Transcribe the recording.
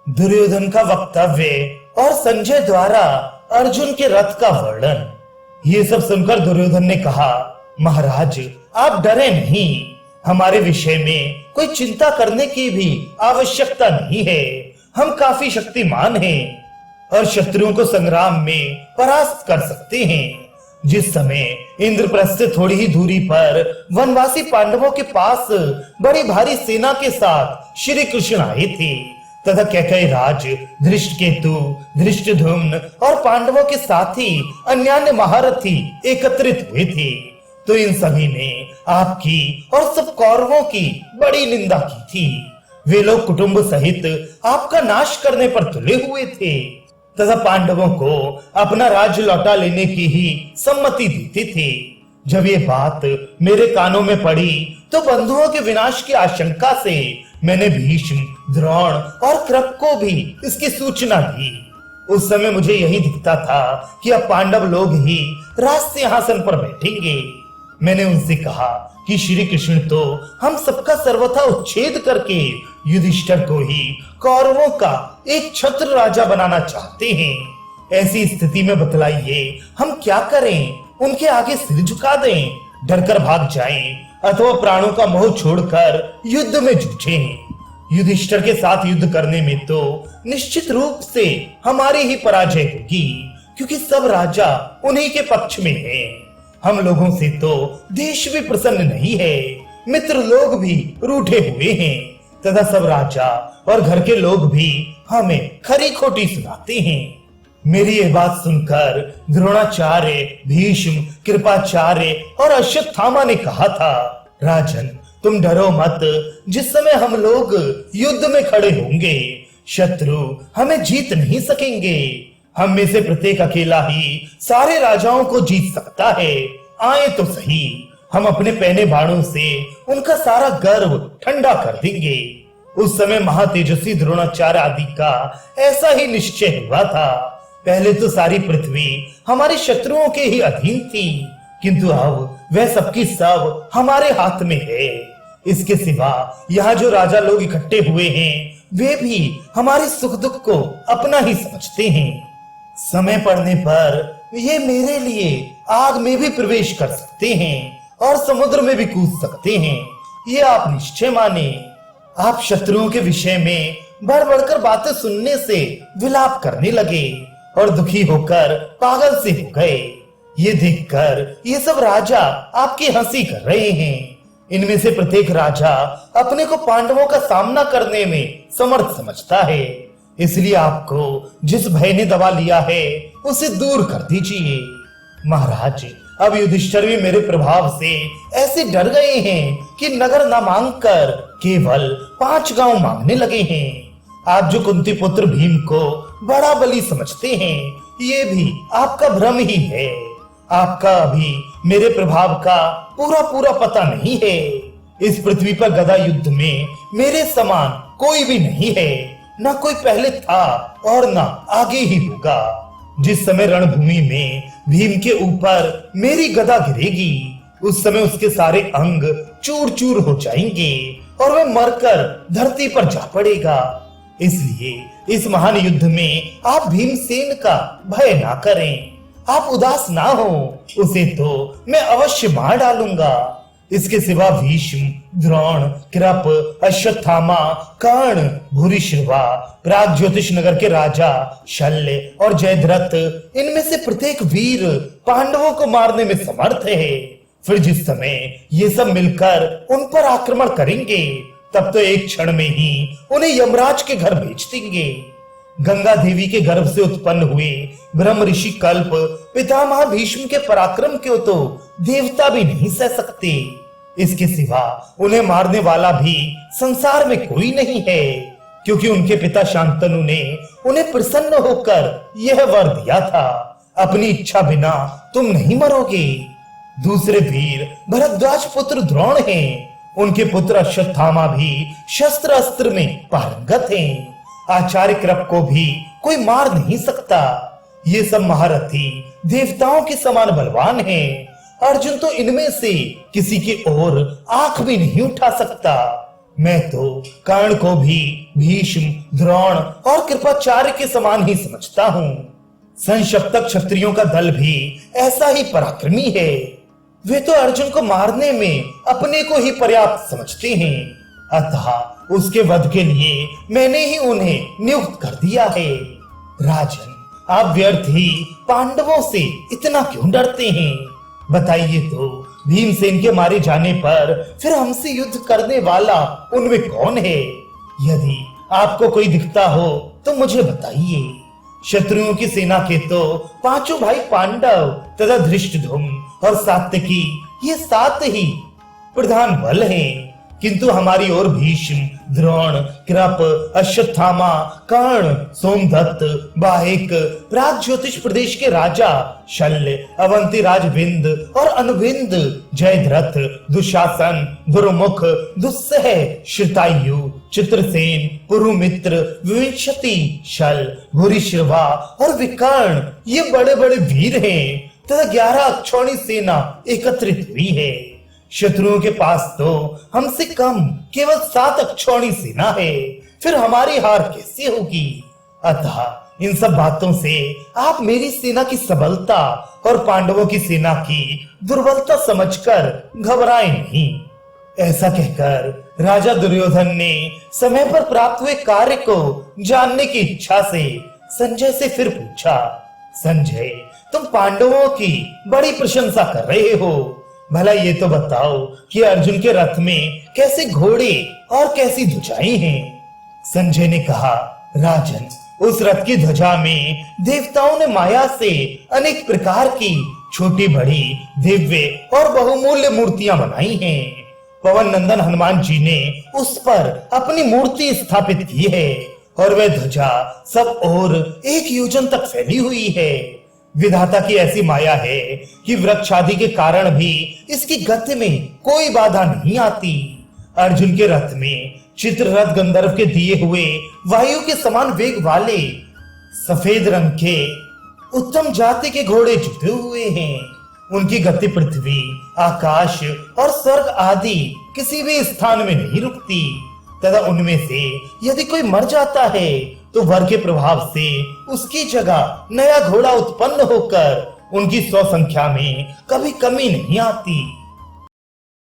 दुर्योधन का वक्तव्य और संजय द्वारा अर्जुन के रथ का वर्णन। ये सब सुनकर दुर्योधन ने कहा, महाराज आप डरे नहीं, हमारे विषय में कोई चिंता करने की भी आवश्यकता नहीं है। हम काफी शक्तिमान हैं और शत्रुओं को संग्राम में परास्त कर सकते हैं। जिस समय इंद्रप्रस्थ से थोड़ी ही दूरी पर वनवासी पांडवों के पास बड़ी भारी सेना के साथ श्री कृष्ण आए थे तथा कैकेयी राज धृष्टकेतु, धृष्टद्युम्न और पांडवों के साथी अन्य महारथी एकत्रित हुए थे, तो इन सभी ने आपकी और सब कौरवों की बड़ी निंदा की थी। वे लोग कुटुंब सहित आपका नाश करने पर तुले हुए थे तथा पांडवों को अपना राज्य लौटा लेने की ही सम्मति देते थे। जब ये बात मेरे कानों में पड़ी तो बंधुओं के विनाश की आशंका से मैंने भीष्म, द्रोण और कृप को भी इसकी सूचना दी। उस समय मुझे यही दिखता था कि अब पांडव लोग ही राज सिंहासन पर बैठेंगे। मैंने उनसे कहा कि श्री कृष्ण तो हम सबका सर्वथा उच्छेद करके युधिष्ठिर को ही कौरवों का एक छत्र राजा बनाना चाहते हैं। ऐसी स्थिति में बतलाइए हम क्या करें? उनके आगे सिर झुका दें, डरकर भाग जाएं, अथवा प्राणों का मोह छोड़कर युद्ध में जूझें? युधिष्ठिर के साथ युद्ध करने में तो निश्चित रूप से हमारी ही पराजय होगी, क्योंकि सब राजा उन्हीं के पक्ष में हैं। हम लोगों से तो देश भी प्रसन्न नहीं है, मित्र लोग भी रूठे हुए हैं तथा सब राजा और घर के लोग भी हमें खरी खोटी सुनाते हैं। मेरी ये बात सुनकर द्रोणाचार्य, भीष्म, कृपाचार्य और अश्वत्थामा ने कहा था, राजन तुम डरो मत, जिस समय हम लोग युद्ध में खड़े होंगे शत्रु हमें जीत नहीं सकेंगे। हम में से प्रत्येक अकेला ही सारे राजाओं को जीत सकता है। आए तो सही, हम अपने पहने बाणों से उनका सारा गर्व ठंडा कर देंगे। उस समय महातेजस्वी द्रोणाचार्य आदि का ऐसा ही निश्चय हुआ था। पहले तो सारी पृथ्वी हमारे शत्रुओं के ही अधीन थी, किंतु अब वह सबकी सब हमारे हाथ में है। इसके सिवा यहाँ जो राजा लोग इकट्ठे हुए हैं वे भी हमारे सुख दुख को अपना ही समझते हैं। समय पड़ने पर ये मेरे लिए आग में भी प्रवेश कर सकते हैं और समुद्र में भी कूद सकते हैं, ये आप निश्चय माने। आप शत्रुओं के विषय में बढ़ बढ़कर बातें सुनने से विलाप करने लगे और दुखी होकर पागल से हो गए। ये देखकर ये सब राजा आपकी हंसी कर रहे हैं। इनमें से प्रत्येक राजा अपने को पांडवों का सामना करने में समर्थ समझता है, इसलिए आपको जिस भय ने दबा लिया है उसे दूर कर दीजिए। महाराज अब युधिष्ठिर भी मेरे प्रभाव से ऐसे डर गए हैं कि नगर न मांगकर केवल 5 गांव मांगने लगे हैं। आप जो कुंती पुत्र भीम को बड़ा बली समझते हैं, ये भी आपका भ्रम ही है। आपका अभी मेरे प्रभाव का पूरा पूरा पता नहीं है। इस पृथ्वी पर गदा युद्ध में मेरे समान कोई भी नहीं है, न कोई पहले था और न आगे ही होगा। जिस समय रणभूमि में भीम के ऊपर मेरी गदा गिरेगी उस समय उसके सारे अंग चूर चूर हो जाएंगे और वह मरकर धरती पर जा पड़ेगा। इसलिए इस महान युद्ध में आप भीमसेन का भय ना करें, आप उदास ना हो, उसे तो मैं अवश्य मार डालूंगा। इसके सिवा भीष्म, द्रोण, कृप, अश्वत्थामा, कर्ण, भूरिश्रवा, प्राग ज्योतिष नगर के राजा शल्य और जयद्रथ, इनमें से प्रत्येक वीर पांडवों को मारने में समर्थ है। फिर जिस समय ये सब मिलकर उन पर आक्रमण करेंगे तब तो एक क्षण में ही उन्हें यमराज के घर भेज देंगे। गंगा देवी के गर्भ से उत्पन्न हुए ब्रह्म ऋषि कल्प पितामह भीष्म के पराक्रम को तो देवता भी नहीं सह सकते। इसके सिवा उन्हें मारने वाला भी संसार में कोई नहीं है, क्योंकि उनके पिता शांतनु ने उन्हें प्रसन्न होकर यह वर दिया था, अपनी इच्छा बिना तुम नहीं मरोगे। दूसरे वीर भरद्वाज पुत्र द्रोण हैं, उनके पुत्र अश्वत्थामा भी शस्त्र अस्त्र में पारंगत हैं। आचार्य कृप को भी कोई मार नहीं सकता। ये सब महारथी देवताओं के समान बलवान हैं। अर्जुन तो इनमें से किसी की ओर आंख भी नहीं उठा सकता। मैं तो कर्ण को भी भीष्म, द्रोण और कृपाचार्य के समान ही समझता हूँ। संशप्तक क्षत्रियों का दल भी ऐसा ही पराक्रमी है। वे तो अर्जुन को मारने में अपने को ही पर्याप्त समझते हैं, अतः उसके वध के लिए मैंने ही उन्हें नियुक्त कर दिया है। राजन, आप व्यर्थ ही पांडवों से इतना क्यों डरते हैं? बताइए तो, भीमसेन के मारे जाने पर फिर हमसे युद्ध करने वाला उनमें कौन है? यदि आपको कोई दिखता हो तो मुझे बताइए। शत्रुओं की सेना के तो पांचों भाई पांडव तथा धृष्टद्युम्न और सात्यकी, ये 7 ही प्रधान बल हैं, किंतु हमारी ओर भीष्म, द्रोण, कृप, अश्वत्थामा, कर्ण, सोमदत्त, बाहिक, प्राग ज्योतिष प्रदेश के राजा शल्य, अवंती राजविंद और अनुविंद, जयद्रथ, दुशासन, दुर्मुख, दुस्सह, श्रुतायु, चित्रसेन, पुरुमित्र, विंशति, शल, भूरिश्रवा और विकर्ण, ये बड़े बड़े वीर हैं तथा 11 अक्षौणी सेना एकत्रित हुई है। शत्रुओं के पास तो हमसे कम केवल 7 अक्षौणी सेना है, फिर हमारी हार कैसे होगी? अतः इन सब बातों से आप मेरी सेना की सबलता और पांडवों की सेना की दुर्बलता समझकर घबराएं नहीं। ऐसा कहकर राजा दुर्योधन ने समय पर प्राप्त हुए कार्य को जानने की इच्छा से संजय से फिर पूछा, संजय, तुम पांडवों की बड़ी प्रशंसा कर रहे हो, भला ये तो बताओ कि अर्जुन के रथ में कैसे घोड़े और कैसी ध्वजाएं हैं? संजय ने कहा, राजन, उस रथ की ध्वजा में देवताओं ने माया से अनेक प्रकार की छोटी बड़ी दिव्य और बहुमूल्य मूर्तियां बनाई हैं। पवन नंदन हनुमान जी ने उस पर अपनी मूर्ति स्थापित की है और वह ध्वजा सब ओर 1 योजन तक फैली हुई है। विधाता की ऐसी माया है कि वृक्ष आदि के कारण भी इसकी गति में कोई बाधा नहीं आती। अर्जुन के रथ में चित्ररथ गंधर्व के दिए हुए वायु के समान वेग वाले सफेद रंग के उत्तम जाति के घोड़े जुटे हुए हैं। उनकी गति पृथ्वी, आकाश और स्वर्ग आदि किसी भी स्थान में नहीं रुकती तथा उनमें से यदि कोई मर जाता है तो वर के प्रभाव से उसकी जगह नया घोड़ा उत्पन्न होकर उनकी 100 संख्या में कभी कमी नहीं आती।